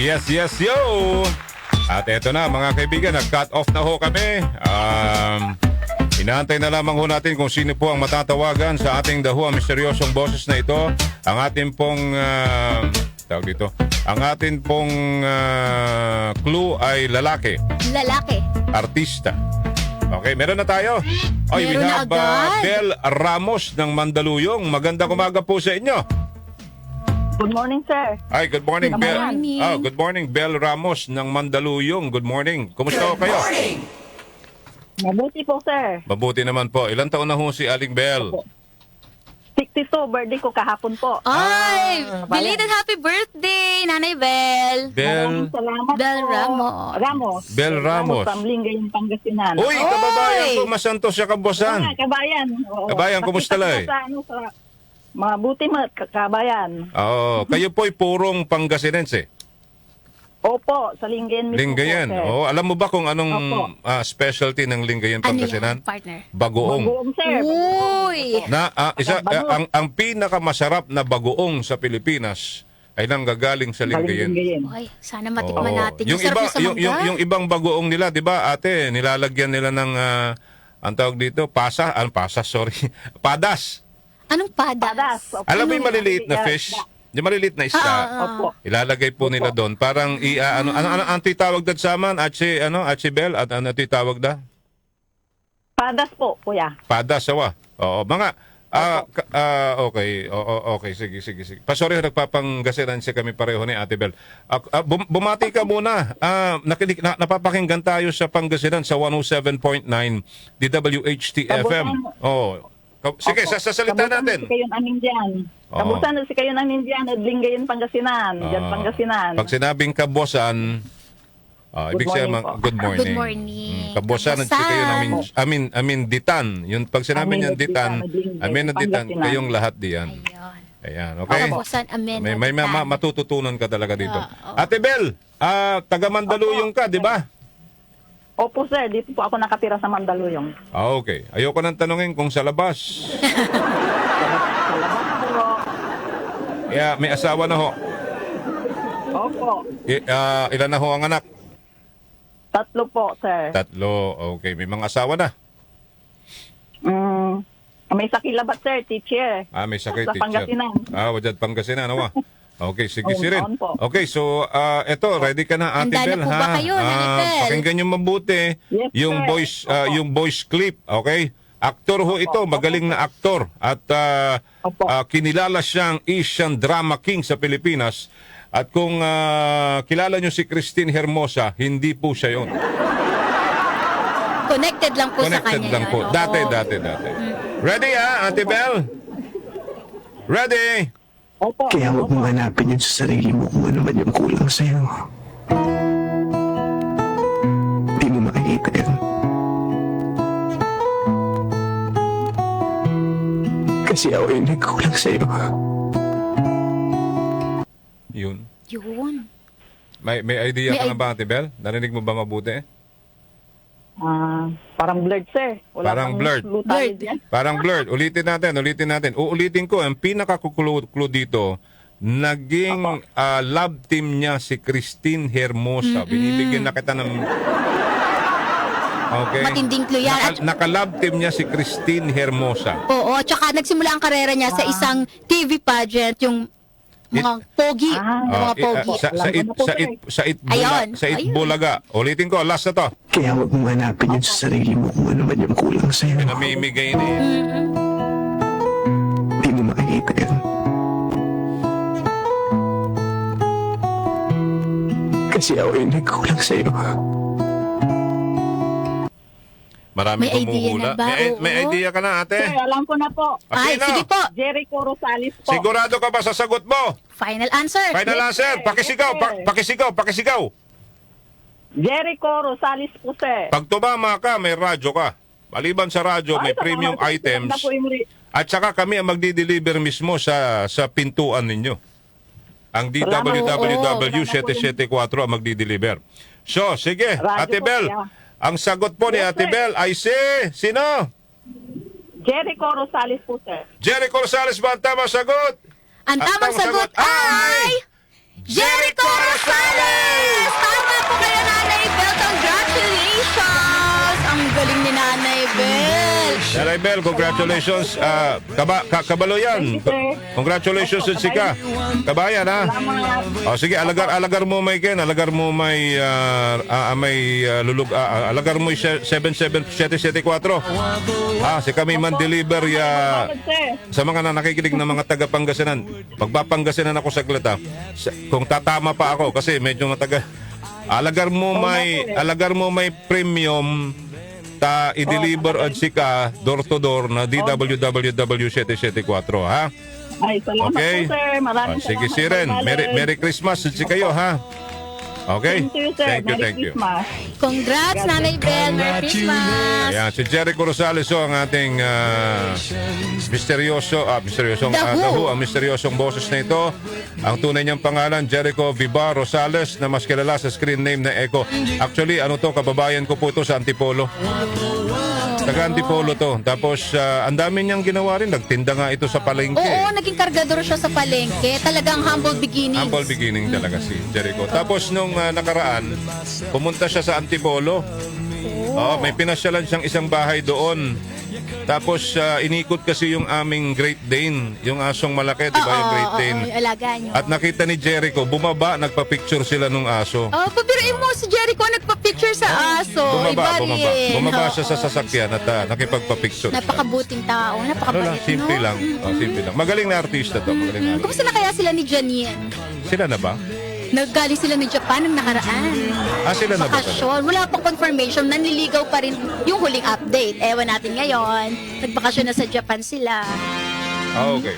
Yes, yes, yo! At eto na mga kaibigan, nag-cut off na ho kami. Inaantay na lamang ho natin kung sino po ang matatawagan sa ating dahuang misteryosong boses na ito. Ang ating pong, tawag dito, ang ating pong clue ay lalaki. Lalaki. Artista. Okay, meron na tayo. Oy, we Meron na have agad. Bel Ramos ng Mandaluyong. Magandang umaga po sa inyo. Good morning, sir. Ay, good morning, Good Bel. morning. Good morning, Bel Ramos ng Mandaluyong. Good morning. Kumusta ho kayo? Mabuti po, sir. Mabuti naman po. Ilang taon na ho si Aling Bel? 62, birthday ko kahapon po. Ay, belated happy birthday, Nanay Bel. Bel. Maraming salamat Bel po. Ramos. Ramos. Bel Ramos. From Lingayen, Pangasinan. Uy, kababayan Oy! ko, masantos sa Kabuasan. Kabayan. Oo. Kabayan, kumusta Makita lang ko eh? Sa, sa mabuti kabayan. Oo, kayo po'y purong Pangasinense. Opo, sa Lingayen mismo Linggayen. po, sir. Oh, alam mo ba kung anong Opo. specialty ng Linggayen, Ano Pangasinan? yan, partner? Bagoong. Bagoong, sir. Uy! Na Bagoong. ang pinakamasarap na bagoong sa Pilipinas ay nanggagaling sa Linggayen. Lingayen. Ay, sana matikman Oo. natin. Yung sarap iba, yung sa mangga. yung ibang bagoong nila, 'di ba? Ate, nilalagyan nila ng ang tawag dito, sorry. Padas. Anong padas? Padas. Opo. Alam mo yung maliliit na Ano, fish? Yung maliliit na isda. Opo. Ilalagay po nila doon. Parang ano ang titawag dad sa man? Achi Bel at ano titawag da? Padas po, kuya. Padas sawa. Oo, mga okay. Okay, sige. Sorry, nagpapanggasinan siya kami pareho ni Ate Bel. Bumati ka muna. Napapakinggan tayo sa Pangasinan sa 107.9 DWHT FM. Oh. Sige, Opo. sasalita Kabusan natin. Si kayo namin dyan. Oo. Kabusan si kayo namin dyan at Lingayen, Pangasinan. Dyan, Pangasinan. Pag sinabing Kabuasan, ibig Good sabihin, morning po. good morning. Good morning. Kabuasan at si kayo namin, Ditan. Yung pag sinabi niyan Ditan, amin at Ditan, Pangasinan. kayong lahat diyan. Ayun. Ayan, okay? Kapusan, amen. May matututunan ka talaga dito. Oo. Ate Bel, taga Mandaluyong ka, di ba? Opo, sir. Dito po ako nakatira sa Mandaluyong. Okay. Ayoko nang tanungin kung sa labas. Yeah, may asawa na ho. Opo. Ilan na ho ang anak? 3 po, sir. 3. Okay, may mga asawa na. May sakilabat, sir. Teacher. May sakit, Sa teacher. Pangasinan. Wadyat Pangasinan, ano Okay, sige Oo, si rin. noon po. Okay, so eto, ready ka na Ate Handa na Bel, po ha? ba kayo, Nanay Bel? Pakinggan niyo mabuti Yes, yung sir. voice Opo. yung voice clip, okay? Aktor ho ito, magaling na aktor at Opo. kinilala siyang Asian Drama King sa Pilipinas. At kung kilala niyo si Christine Hermosa, hindi po siya 'yon. Connected lang po sa Connected kanya. lang po. yun. Dati. Oo. Ready Ate Bel? Ready? Opo. Kaya huwag mong hanapin yun sa sarili mo kung ano man yung kulang sa'yo. Di mo makikita yun. Kasi ako yung nagkulang sa'yo. Yun. Yun. May idea ka na ba Ate Bel? Narinig mo ba mabuti? Parang blurred, sir. Wala Parang pang blurred. clue tayo Blurred. dyan. Parang blurred. Ulitin natin. Uulitin ko, ang pinaka-clue dito, naging love team niya si Christine Hermosa. Binibigyan na kita ng... Okay. Matinding clue yan. At- Naka-love team niya si Christine Hermosa. Oo, tsaka nagsimula ang karera niya sa isang TV pageant, yung mga pogi. Mga pogi. Ayun. Sa Itbulaga. Ulitin ko, last na to. Kaya huwag mong hanapin yun sa sarili mo kung ano man yung kulang sa'yo. Namimigay na eh. Di mo makikita yun. Kasi ako yung nagkulang sa'yo. Maraming May idea humuhula. na ba? May Oo. idea ka na, Sir, ate? alam ko na po. Ay, Sino? sige po. Jericho Rosales po. Sigurado ka ba sa sagot mo? Final answer. Final Yes, answer. sir. Pakisigaw. Yes, sir. Pakisigaw. Jericho Rosales po, sir. Pag tumama ka, may radyo ka. Maliban sa radyo, may Ay, sa premium mga- items. na po yung At saka kami ang magdi-deliver mismo sa pintuan ninyo. Ang DWWW 774 ang magdi-deliver. So, sige, Radyo Ate po, Bel. yeah. Ang sagot po ni Yes, Ate sir. Bel ay si... Sino? Jericho Rosales po, sir. Jericho Rosales ba ang tamang sagot? Ang tamang sagot ay... Jericho Rosales! Tama po kayo, Nanay Bel. Congratulations! Ang galing ni Nanay Bel. Nanay Bel, congratulations. Kabalo yan. Thank you, sir. Congratulations sa Sika. Kabayan, ha? Salamat. Sige, alagar mo may Ken, alagar mo may alagar mo 77774. Si kami man deliver Salamat, sir. sa mga nakikinig na mga taga Pangasinan. Pagpapangasinan ako saglit, ha. Kung tatama pa ako kasi medyo mataga. Alagar mo may premium ta i-deliver at Sika door to door na DWWW 774, ha? Ay, salamat Okay. po, sir. Maraming Sige, salamat. Siren. Rosales. Merry Christmas sa kayo, ha? Okay? Thank you, sir. Merry Thank you. Christmas. Congrats, Nanay Bel. Merry Christmas. Ayan, si Jericho Rosales, ang ating The Who. ang misteryosong boses na ito. Ang tunay niyang pangalan, Jericho Vivar Rosales, na mas kilala sa screen name na Echo. Actually, kababayan ko po ito sa Antipolo. Taga Antipolo to. Tapos, ang dami niyang ginawa rin. Nagtinda nga ito sa palengke. Oo, naging kargador siya sa palengke. Talagang humble beginnings. Humble beginning talaga si Jericho. Tapos nung nakaraan, pumunta siya sa Antipolo. May pinasyalan siyang isang bahay doon. Tapos inikot kasi yung aming Great Dane, yung asong malaki, di ba yung Great Dane? Yung alaga niyo. At nakita ni Jericho, bumaba, nagpa-picture sila nung aso. Pabiruin mo si Jericho nagpa-picture sa aso. Iba rin. Bumaba siya sa sasakyan at nakipagpa-picture. Napakabuting tao. Napakabait, Simple no? lang. Simple lang. Magaling na artista to. Magaling na artista. Kumusta na kaya sila ni Janine? Sila na ba? Naggaling sila ng Japan ng nakaraan. Sila na ba? Bakasyon. Wala pang confirmation. Nanliligaw pa rin yung huling update. Ewan natin ngayon. Nagbakasyon na sa Japan sila. Okay.